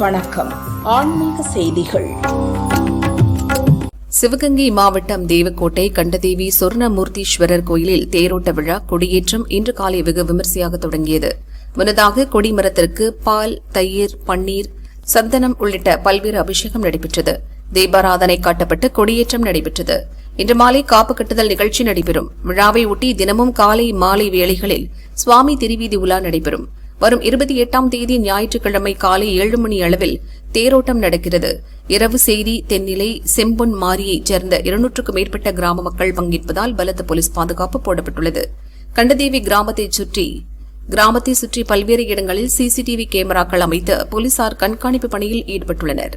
வணக்கம். ஆன்மீக செய்திகள். சிவகங்கை மாவட்டம் தேவக்கோட்டை கண்டதேவி சொர்ணமூர்த்தீஸ்வரர் கோயிலில் தேரோட்ட விழா கொடியேற்றம் இன்று காலை வெகு விமரிசையாக தொடங்கியது. முன்னதாக கொடிமரத்திற்கு பால், தயிர், பன்னீர், சந்தனம் உள்ளிட்ட பல்வேறு அபிஷேகம் நடைபெற்றது. தீபாராதனை காட்டப்பட்டு கொடியேற்றம் நடைபெற்றது. இன்று மாலை காப்பு கட்டுதல் நிகழ்ச்சி நடைபெறும். விழாவை ஒட்டி தினமும் காலை மாலை வேளைகளில் சுவாமி திருவீதி உலா நடைபெறும். வரும் 28ஆம் தேதி ஞாயிற்றுக்கிழமை காலை 7 மணி அளவில் தேரோட்டம் நடக்கிறது. இரவு செய்தி தென்னிலை செம்பொன் மாரியைச் சேர்ந்த 200க்கும் மேற்பட்ட கிராம மக்கள் பங்கேற்பதால் பலத்த போலீஸ் பாதுகாப்பு போடப்பட்டுள்ளது. கண்டதேவி கிராமத்தை சுற்றி பல்வேறு இடங்களில் சிசிடிவி கேமராக்கள் அமைத்து போலீசார் கண்காணிப்பு பணியில் ஈடுபட்டுள்ளனர்.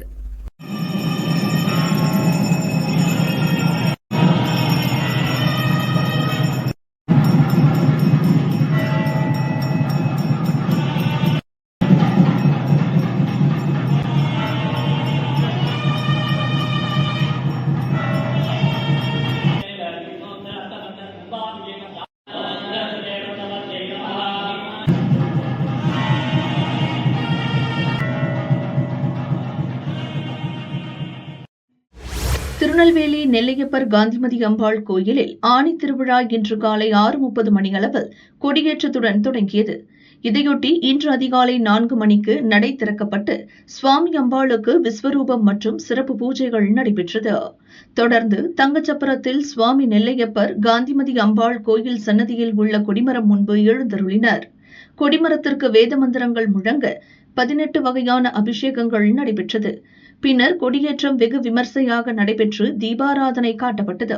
திருநெல்வேலி நெல்லையப்பர் காந்திமதி அம்பாள் கோயிலில் ஆனி திருவிழா இன்று காலை 6:30 மணியளவில் கொடியேற்றத்துடன் தொடங்கியது. இதையொட்டி இன்று அதிகாலை 4 மணிக்கு நடை திறக்கப்பட்டு சுவாமி அம்பாளுக்கு விஸ்வரூபம் மற்றும் சிறப்பு பூஜைகள் நடைபெற்றது. தொடர்ந்து தங்கச்சப்பரத்தில் சுவாமி நெல்லையப்பர் காந்திமதி அம்பாள் கோயில் சன்னதியில் உள்ள கொடிமரம் முன்பு எழுந்தருளினர். கொடிமரத்திற்கு வேத மந்திரங்கள் முழங்க 18 வகையான அபிஷேகங்கள் நடைபெற்றது. பின்னர் கொடியேற்றம் வெகு விமர்சையாக நடைபெற்று தீபாராதனை காட்டப்பட்டது.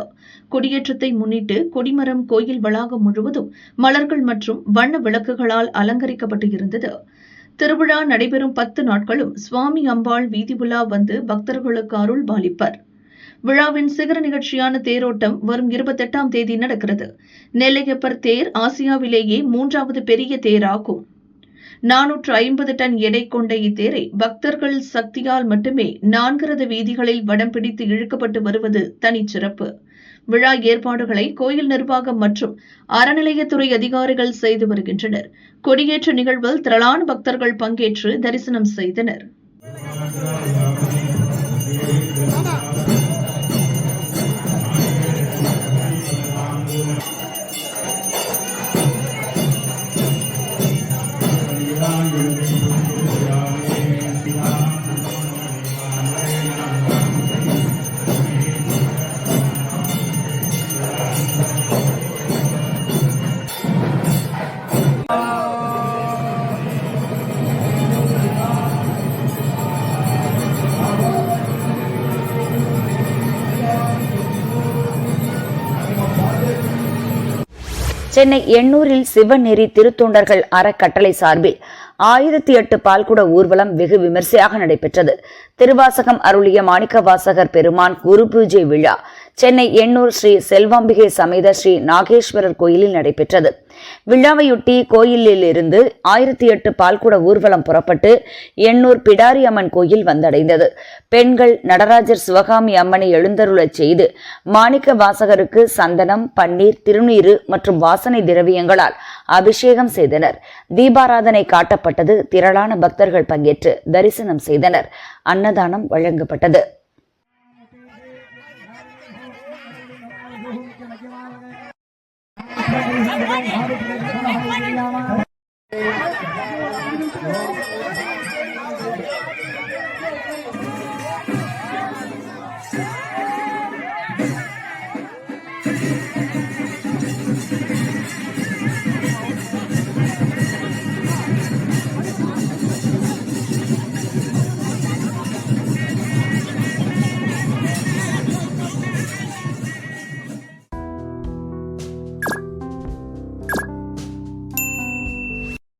கொடியேற்றத்தை முன்னிட்டு கொடிமரம் கோயில் வளாகம் முழுவதும் மலர்கள் மற்றும் வண்ண விளக்குகளால் அலங்கரிக்கப்பட்டு இருந்தது. திருவிழா நடைபெறும் 10 நாட்களும் சுவாமி அம்பாள் வீதி உலா வந்து பக்தர்களுக்கு அருள் பாலிப்பர். விழாவின் சிகர நிகழ்ச்சியான தேரோட்டம் வரும் 28ஆம் தேதி நடக்கிறது. நெல்லையப்பர் தேர் ஆசியாவிலேயே 3வது பெரிய தேராகும். 450 டன் எடை கொண்ட இத்தேரை பக்தர்கள் சக்தியால் மட்டுமே 4 ரத வீதிகளில் வடம் பிடித்து இழுக்கப்பட்டு வருவது தனிச்சிறப்பு. விழா ஏற்பாடுகளை கோயில் நிர்வாகம் மற்றும் அறநிலையத்துறை அதிகாரிகள் செய்து வருகின்றனர். கொடியேற்ற நிகழ்வில் திரளான பக்தர்கள் பங்கேற்று தரிசனம் செய்தனர். சென்னை எண்ணூரில் சிவநெறி திருத்தொண்டர்கள் அறக்கட்டளை சார்பில் 1008 பால்குட ஊர்வலம் வெகு விமர்சையாக நடைபெற்றது. திருவாசகம் அருளிய மாணிக்கவாசகர் பெருமான் குரு பூஜை விழா சென்னை எண்ணூர் ஸ்ரீ செல்வாம்பிகை சமேத ஸ்ரீ நாகேஸ்வரர் கோயிலில் நடைபெற்றது. விழாவையொட்டி கோயிலில் இருந்து 1008 பால்குட ஊர்வலம் புறப்பட்டு எண்ணூர் பிடாரி அம்மன் கோயில் வந்தடைந்தது. பெண்கள் நடராஜர் சிவகாமி அம்மனை எழுந்தருளச் செய்து மாணிக்க வாசகருக்கு சந்தனம், பன்னீர், திருநீறு மற்றும் வாசனை திரவியங்களால் அபிஷேகம் செய்தனர். தீபாராதனை காட்டப்பட்டது. திரளான பக்தர்கள் பங்கேற்று தரிசனம் செய்தனர். அன்னதானம் வழங்கப்பட்டது.